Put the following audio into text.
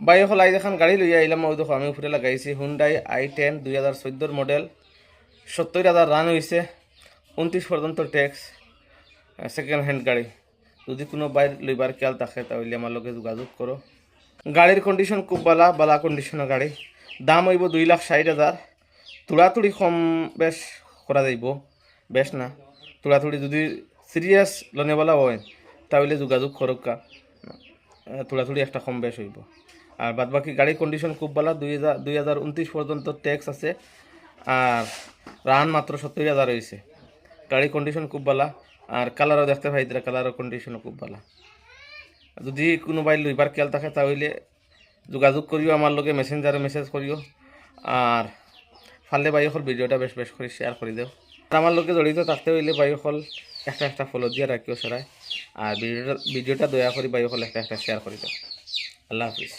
By হল I দেখান গাড়ি লইয়া আইলাম, ওই দেখো আমি উপরে লাগাইছি হুন্ডাই i10 2014 মডেল, 70,000 রান হয়েছে, 29 পর্যন্ত ট্যাক্স, সেকেন্ড হ্যান্ড গাড়ি। যদি কোনো বাইর লইবার খেয়াল থাকে তাহলে আমার লগে যোগাযোগ করো। গাড়ির কন্ডিশন খুব বালা কন্ডিশনের গাড়ি। দাম হইব 2,60,000। তুড়াতুড়ি কম বেশ করা যাইব, বেশ না তুড়াতুড়ি। যদি সিরিয়াস লনেওয়ালা হয় তাহলে যোগাযোগ করুকা, তুড়াতুড়ি একটা কম বেশ হইব। আর বাদ বাকি গাড়ির কন্ডিশন খুব ভালো। 2029 পর্যন্ত ট্যাক্স আছে, আর রান মাত্র 70,000 হয়েছে। গাড়ির কন্ডিশন খুব ভালো, আর কালারও দেখতে পাই, কালারের কন্ডিশনও খুব ভালো। যদি কোনো বাইর লইবার খেয়াল থাকে তাহলে যোগাযোগ করিও আমার লগে, মেসেঞ্জারে মেসেজ করিও। আর ফালে বাইকল ভিডিওটা বেশ বেশ করে শেয়ার করে দেও। আর আমার লগে জড়িত থাকতে হইলে বাইকল একটা ফলো দিয়ে রাখিও সরাই। আর ভিডিওটা দয়া করে বাইকল একটা শেয়ার করে দেও। আল্লাহ হাফিজ।